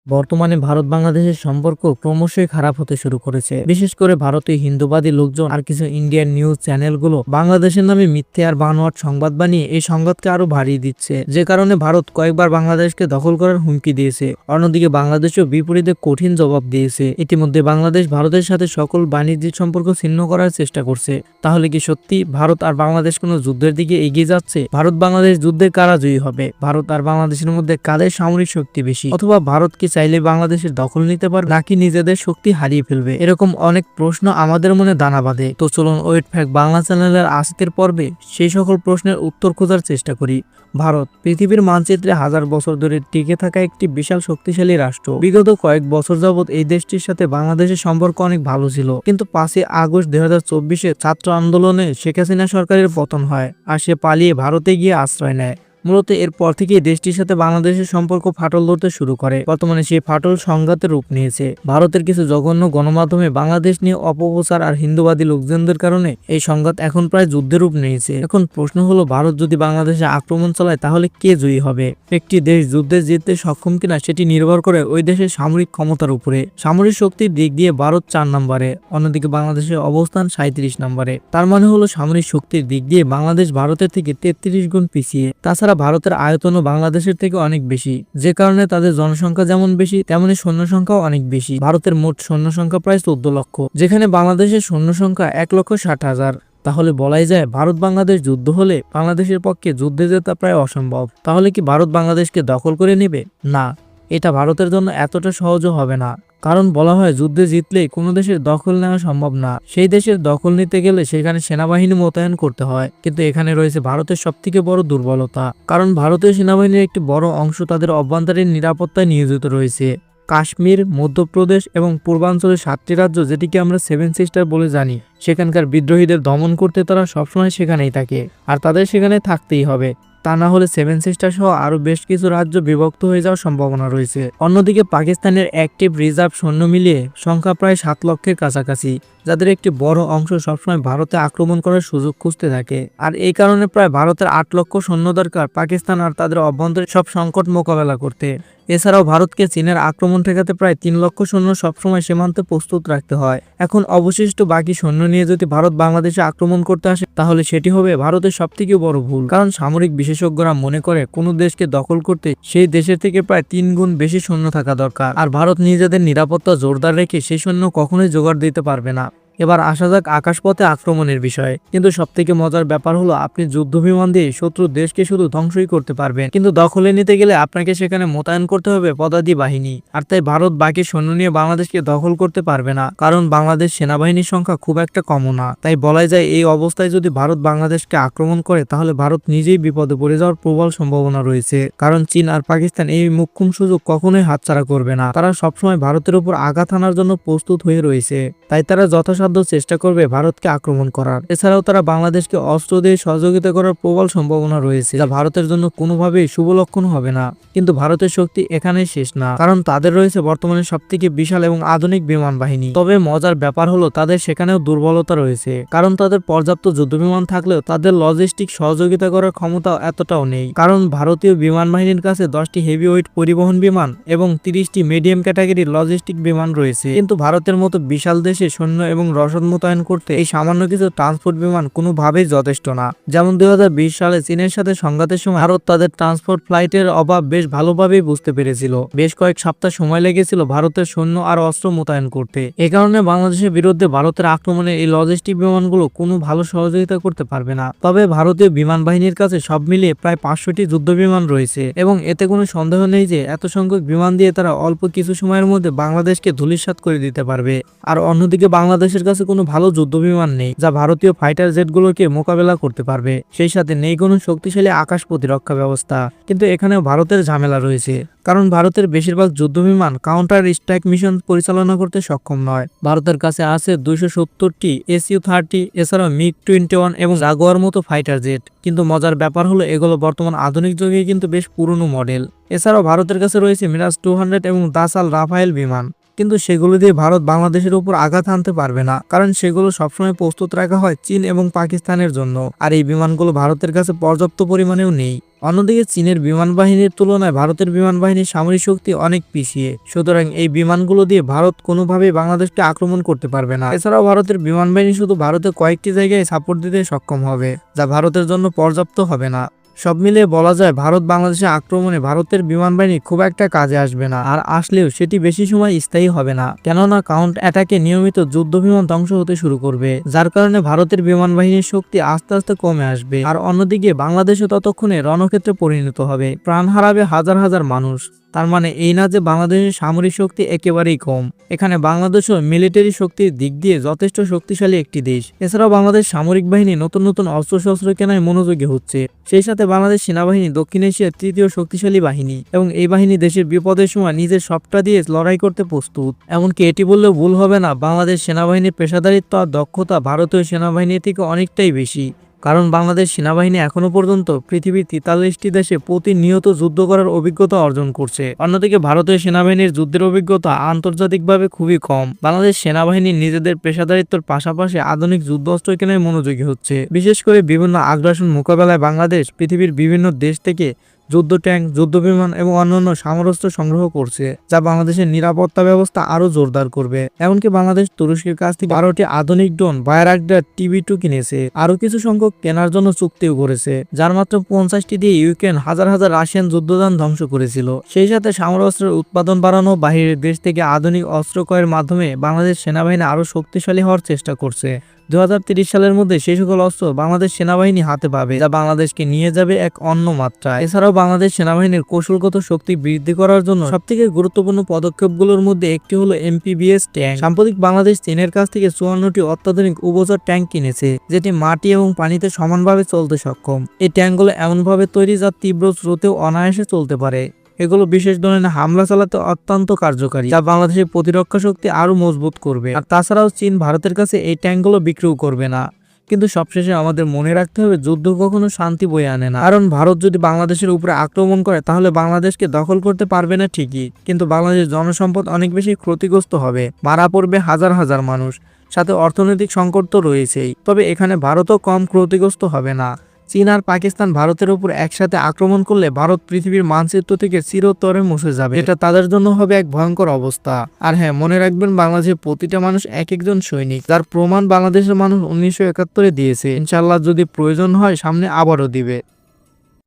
বর্তমানে ভারত বাংলাদেশের সম্পর্ক ক্রমশই খারাপ হতে শুরু করেছে। বিশেষ করে ভারতীয় হিন্দুবাদী লোকজন আর কিছু ইন্ডিয়ান নিউজ চ্যানেলগুলো বাংলাদেশের নামে মিথ্যে আর বানোয়াট সংবাদ বানিয়ে এই সংবাদকে আরো বাড়িয়ে দিচ্ছে, যে কারণে ভারত কয়েকবার বাংলাদেশকে দখল করার হুমকি দিয়েছে। অন্যদিকে বাংলাদেশও বিপরীতে কঠিন জবাব দিয়েছে। ইতিমধ্যে বাংলাদেশ ভারতের সাথে সকল বাণিজ্যিক সম্পর্ক ছিন্ন করার চেষ্টা করছে। তাহলে কি সত্যি ভারত আর বাংলাদেশ কোনো যুদ্ধের দিকে এগিয়ে যাচ্ছে? ভারত বাংলাদেশ যুদ্ধে কারা জয়ী হবে? ভারত আর বাংলাদেশের মধ্যে কাদের সামরিক শক্তি বেশি? অথবা ভারত কি চাইলে বাংলাদেশের দখল নিতে পারবে নাকি নিজেদের শক্তি হারিয়ে ফেলবে? এরকম অনেক প্রশ্ন আমাদের মনে দানা বাঁধে। তো চলুন ওয়েট ফ্যাক্ট বাংলা চ্যানেলের আজকের পর্বে সেই সকল প্রশ্নের উত্তর খোঁজার চেষ্টা করি। ভারত পৃথিবীর মানচিত্রে হাজার বছর ধরে টিকে থাকা একটি বিশাল শক্তিশালী রাষ্ট্র। বিগত কয়েক বছর যাবৎ এই দেশটির সাথে বাংলাদেশের সম্পর্ক অনেক ভালো ছিল, কিন্তু 5ই আগস্ট 2024 ছাত্র আন্দোলনে শেখ হাসিনা সরকারের পতন হয় আর সে পালিয়ে ভারতে গিয়ে আশ্রয় নেয়। মূলত এরপর থেকেই দেশটির সাথে বাংলাদেশের সম্পর্ক ফাটল ধরতে শুরু করে। বর্তমানে সেই ফাটল সংঘাতের রূপ নিয়েছে। ভারতের কিছু জঘন্য গণমাধ্যমে বাংলাদেশ নিয়ে অপপ্রচার আর হিন্দুবাদী লোকজনদের কারণে এই সংঘাত এখন প্রায় যুদ্ধের রূপ নিয়েছে। এখন প্রশ্ন হলো, ভারত যদি বাংলাদেশে আক্রমণ চালায় তাহলে কে জয়ী হবে? একটি দেশ যুদ্ধে জিততে সক্ষম কিনা সেটি নির্ভর করে ওই দেশের সামরিক ক্ষমতার উপরে। সামরিক শক্তির দিক দিয়ে ভারত 4 নম্বরে, অন্যদিকে বাংলাদেশের অবস্থান 37 নম্বরে। তার মানে হলো সামরিক শক্তির দিক দিয়ে বাংলাদেশ ভারতের থেকে 33 গুণ পিছিয়ে। তাছাড়া ভারতের আয়তনও বাংলাদেশের থেকে অনেক বেশি, যে কারণে তাদের জনসংখ্যা যেমন বেশি তেমনি সৈন্য সংখ্যাও অনেক বেশি। ভারতের মোট সৈন্য সংখ্যা প্রায় 14 লক্ষ, যেখানে বাংলাদেশের সৈন্য সংখ্যা 1,60,000। তাহলে বলাই যায় ভারত বাংলাদেশ যুদ্ধ হলে বাংলাদেশের পক্ষে যুদ্ধে জেতা প্রায় অসম্ভব। তাহলে কি ভারত বাংলাদেশকে দখল করে নেবে? না, এটা ভারতের জন্য এতটা সহজও হবে না। কারণ বলা হয় যুদ্ধে জিতলেই কোনো দেশের দখল নেওয়া সম্ভব না। সেই দেশের দখল নিতে গেলে সেখানে সেনাবাহিনী মোতায়েন করতে হয়। কিন্তু এখানে রয়েছে ভারতের সবথেকে বড় দুর্বলতা। কারণ ভারতীয় সেনাবাহিনীর একটি বড় অংশ তাদের অভ্যন্তরীণ নিরাপত্তায় নিয়োজিত রয়েছে। কাশ্মীর, মধ্যপ্রদেশ এবং পূর্বাঞ্চলের 7টি রাজ্য, যেটিকে আমরা 7 সিস্টার বলে জানি, সেখানকার বিদ্রোহীদের দমন করতে তারা সবসময় সেখানেই থাকে আর তাদের সেখানে থাকতেই হবে। তা না হলে 7 সিস্টার সহ আরো বেশ কিছু রাজ্য বিভক্ত হয়ে যাওয়ার সম্ভাবনা রয়েছে। অন্যদিকে পাকিস্তানের অ্যাক্টিভ রিজার্ভ সৈন্য মিলিয়ে সংখ্যা প্রায় 7 লক্ষের কাছাকাছি, যাদের একটি বড় অংশ সবসময় ভারতে আক্রমণ করার সুযোগ খুঁজতে থাকে। আর এই কারণে প্রায় ভারতের 8 লক্ষ সৈন্য দরকার পাকিস্তান আর তাদের অভ্যন্তরীণ সব সংকট মোকাবেলা করতে। এছাড়াও ভারতকে চীনের আক্রমণ ঠেকাতে প্রায় 3 লক্ষ সৈন্য সবসময় সীমান্তে প্রস্তুত রাখতে হয়। এখন অবশিষ্ট বাকি সৈন্য নিয়ে যদি ভারত বাংলাদেশে আক্রমণ করতে আসে তাহলে সেটি হবে ভারতের সবথেকে বড় ভুল। কারণ সামরিক বিশেষজ্ঞরা মনে করে কোনো দেশকে দখল করতে সেই দেশের থেকে প্রায় 3 গুণ বেশি সৈন্য থাকা দরকার। আর ভারত নিজেদের নিরাপত্তা জোরদার রেখে সেই সৈন্য কখনোই জোগাড় দিতে পারবে না। এবার আসা যাক আকাশপথে আক্রমণের বিষয়ে। কিন্তু সবথেকে মজার ব্যাপার হলো, আপনি যুদ্ধ বিমান দিয়ে শত্রুর দেশকে শুধু ধ্বংসই করতে পারবেন, কিন্তু দখলে নিতে গেলে আপনাকে সেখানে মোতায়েন করতে হবে পদাতি বাহিনী। আর তাই ভারত বাকি সৈন্য নিয়ে বাংলাদেশকে দখল করতে পারবে না, কারণ বাংলাদেশ সেনাবাহিনীর সংখ্যা খুব একটা কমও না। তাই বলাই যায় এই অবস্থায় যদি ভারত বাংলাদেশকে আক্রমণ করে তাহলে ভারত নিজেই বিপদে পড়ে যাওয়ার প্রবল সম্ভাবনা রয়েছে। কারণ চীন আর পাকিস্তান এই মোক্ষম সুযোগ কখনোই হাতছাড়া করবে না। তারা সবসময় ভারতের উপর আঘাত হানার জন্য প্রস্তুত হয়ে রয়েছে। তাই তারা যথাসাধ্য চেষ্টা করবে ভারতকে আক্রমণ করার। এছাড়াও তারা বাংলাদেশকে অস্ত্র দিয়ে সহযোগিতা করার প্রবল সম্ভাবনা রয়েছে, যা ভারতের জন্য কোনোভাবেই শুভ লক্ষণ হবে না। কিন্তু ভারতের শক্তি এখানেই শেষ না, কারণ তাদের রয়েছে বর্তমানে সবথেকে বিশাল এবং আধুনিক বিমান বাহিনী। তবে মজার ব্যাপার হলো তাদের সেখানেও দুর্বলতা রয়েছে, কারণ তাদের পর্যাপ্ত যুদ্ধবিমান থাকলেও তাদের লজিস্টিক সহযোগিতা করার ক্ষমতা এতটাও নেই। কারণ ভারতীয় বিমান বাহিনীর কাছে 10টি হেভিওয়েট পরিবহন বিমান এবং 30টি মিডিয়াম ক্যাটাগরির লজিস্টিক বিমান রয়েছে। কিন্তু ভারতের মতো বিশাল দেশে সৈন্য এবং রসদ মোতায়েন করতে এই সামান্য কিছু ট্রান্সপোর্ট বিমান কোনোভাবেই যথেষ্ট না। যেমন 2020 সালে চীনের সাথে সংঘাতের সময় ভারত তাদের ট্রান্সপোর্ট ফ্লাইটের অভাব বেশ ভালোভাবেই বুঝতে পেরেছিল। বেশ কয়েক সপ্তাহ সময় লেগেছিল ভারতের সৈন্য আর অস্ত্র মোতায়েন করতে। এ কারণে বাংলাদেশের বিরুদ্ধে ভারতের আক্রমণে এই লজিস্টিক বিমানগুলো কোনো ভালো সহযোগিতা করতে পারবে না। তবে ভারতীয় বিমান বাহিনীর কাছে সব মিলিয়ে প্রায় 500টি যুদ্ধ বিমান রয়েছে এবং এতে কোনো সন্দেহ নেই যে এত সংখ্যক বিমান দিয়ে তারা অল্প কিছু সময়ের মধ্যে বাংলাদেশকে ধূলিসাৎ করে দিতে পারবে। আর অন্যদিকে বাংলাদেশের কাছে কোনো ভালো যুদ্ধ বিমান নেই যা ভারতীয় ফাইটার জেটগুলোকে মোকাবেলা করতে পারবে। সেই সাথে নেই কোনো শক্তিশালী আকাশ প্রতিরক্ষা ব্যবস্থা। কিন্তু এখানেও ভারতের ঝামেলা রয়েছে, কারণ ভারতের বেশিরভাগ যুদ্ধ বিমান কাউন্টার স্ট্রাইক মিশন পরিচালনা করতে সক্ষম নয়। ভারতের কাছে আছে 270টি SU-30, এছাড়াও MiG-21 এবং জাগুয়ার মতো ফাইটার জেট। কিন্তু মজার ব্যাপার হলো এগুলো বর্তমান আধুনিক যুগে কিন্তু বেশ পুরনো মডেল। এছাড়াও ভারতের কাছে রয়েছে মিরাজ 200 এবং দাসাল রাফায়েল বিমান। কিন্তু সেগুলো দিয়ে ভারত বাংলাদেশের উপর আঘাত হানতে পারবে না, কারণ সেগুলো সবসময় প্রস্তুত রাখা হয় চীন এবং পাকিস্তানের জন্য, আর এই বিমানগুলো ভারতের কাছে পর্যাপ্ত পরিমাণেও নেই। অন্যদিকে চীনের বিমান বাহিনীর তুলনায় ভারতের বিমান বাহিনীর সামরিক শক্তি অনেক পিছিয়ে, সুতরাং এই বিমানগুলো দিয়ে ভারত কোনোভাবেই বাংলাদেশকে আক্রমণ করতে পারবে না। এছাড়াও ভারতের বিমান বাহিনী শুধু ভারতের কয়েকটি জায়গায় সাপোর্ট দিতে সক্ষম হবে, যা ভারতের জন্য পর্যাপ্ত হবে না। সব মিলিয়ে বলা যায় ভারত বাংলাদেশে আক্রমণে ভারতের বিমান বাহিনী খুব একটা কাজে আসবে না, আর আসলেও সেটি বেশি সময় স্থায়ী হবে না, কেননা কাউন্টার অ্যাটাকে নিয়মিত যুদ্ধ বিমান ধ্বংস হতে শুরু করবে, যার কারণে ভারতের বিমান বাহিনীর শক্তি আস্তে আস্তে কমে আসবে। আর অন্যদিকে বাংলাদেশও ততক্ষণে রণক্ষেত্রে পরিণত হবে, প্রাণ হারাবে হাজার হাজার মানুষ। তার মানে এই না যে বাংলাদেশের সামরিক শক্তি একেবারেই কম, এখানে বাংলাদেশও মিলিটারি শক্তির দিক দিয়ে যথেষ্ট শক্তিশালী একটি দেশ। এছাড়াও বাংলাদেশ সামরিক বাহিনী নতুন নতুন অস্ত্রশস্ত্র কেনায় মনোযোগী হচ্ছে। সেই সাথে বাংলাদেশ সেনাবাহিনী দক্ষিণ এশিয়ার তৃতীয় শক্তিশালী বাহিনী, এবং এই বাহিনী দেশের বিপদের সময় নিজের সবটা দিয়ে লড়াই করতে প্রস্তুত। এমনকি এটি বললেও ভুল হবে না, বাংলাদেশ সেনাবাহিনীর পেশাদারিত্ব আর দক্ষতা ভারতীয় সেনাবাহিনীর থেকে অনেকটাই বেশি, কারণ বাংলাদেশ সেনাবাহিনী এখনো পর্যন্ত পৃথিবীর 43টি দেশে প্রতিনিয়ত যুদ্ধ করার অভিজ্ঞতা অর্জন করছে। অন্যদিকে ভারতীয় সেনাবাহিনীর যুদ্ধের অভিজ্ঞতা আন্তর্জাতিকভাবে খুবই কম। বাংলাদেশ সেনাবাহিনী নিজেদের পেশাদারিত্বের পাশাপাশি আধুনিক যুদ্ধাস্ত্র কেনায় মনোযোগী হচ্ছে। বিশেষ করে বিভিন্ন আগ্রাসন মোকাবেলায় বাংলাদেশ পৃথিবীর বিভিন্ন দেশ থেকে যুদ্ধ ট্যাঙ্ক, যুদ্ধ বিমান এবং অন্যান্য সমরাস্ত্র সংগ্রহ করছে, যা বাংলাদেশের নিরাপত্তা ব্যবস্থা আরো জোরদার করবে। এমনকি বাংলাদেশ তুরস্কের কাছ থেকে 12টি আধুনিক ড্রোন বায়রাক্টার TB2 কিনেছে, আরো কিছু সংখ্যক কেনার জন্য চুক্তিও করেছে, যার মাত্র 50টি দিয়ে ইউক্রেন হাজার হাজার রাশিয়ান যুদ্ধযান ধ্বংস করেছিল। সেই সাথে সমরাস্ত্রের উৎপাদন বাড়ানো, বাহিরের দেশ থেকে আধুনিক অস্ত্র ক্রয়ের মাধ্যমে বাংলাদেশ সেনাবাহিনী আরো শক্তিশালী হওয়ার চেষ্টা করছে। 2030 সালের মধ্যে সেই সকল অস্ত্র বাংলাদেশ সেনাবাহিনী হাতে পাবে, যা বাংলাদেশকে নিয়ে যাবে এক অন্য মাত্রায়। এছাড়াও বাংলাদেশ সেনাবাহিনীর কৌশলগত শক্তি বৃদ্ধি করার জন্য সবথেকে গুরুত্বপূর্ণ পদক্ষেপগুলোর মধ্যে একটি হলো MPBS ট্যাঙ্ক। সাম্প্রতিক বাংলাদেশ চীনের কাছ থেকে 54টি অত্যাধুনিক উভচর ট্যাঙ্ক কিনেছে, যেটি মাটি এবং পানিতে সমানভাবে চলতে সক্ষম। এই ট্যাঙ্কগুলো এমনভাবে তৈরি যা তীব্র স্রোতেও অনায়াসে চলতে পারে। এগুলো বিশেষ ধরনের হামলা চালাতে অত্যন্ত কার্যকারী, যা বাংলাদেশের প্রতিরক্ষা শক্তি আরো মজবুত করবে। আর তাছাড়াও চীন ভারতের কাছে এই ট্যাঙ্কগুলো বিক্রিও করবে না। কিন্তু সবশেষে আমাদের মনে রাখতে হবে, যুদ্ধ কখনো শান্তি বয়ে আনে না। কারণ ভারত যদি বাংলাদেশের উপরে আক্রমণ করে তাহলে বাংলাদেশকে দখল করতে পারবে না ঠিকই, কিন্তু বাংলাদেশের জনসম্পদ অনেক বেশি ক্ষতিগ্রস্ত হবে, মারা পড়বে হাজার হাজার মানুষ, সাথে অর্থনৈতিক সংকট তো রয়েছেই। তবে এখানে ভারতও কম ক্ষতিগ্রস্ত হবে না। চীন আর পাকিস্তান ভারতের উপর একসাথে আক্রমণ করলে ভারত পৃথিবীর মানচিত্র থেকে চিরতরে মুছে যাবে, এটা তাদের জন্য হবে এক ভয়ঙ্কর অবস্থা। আর হ্যাঁ, মনে রাখবেন বাংলাদেশের প্রতিটা মানুষ এক একজন সৈনিক, যার প্রমাণ বাংলাদেশের মানুষ 1971-এ দিয়েছে। ইনশাআল্লাহ যদি প্রয়োজন হয় সামনে আবারও দিবে।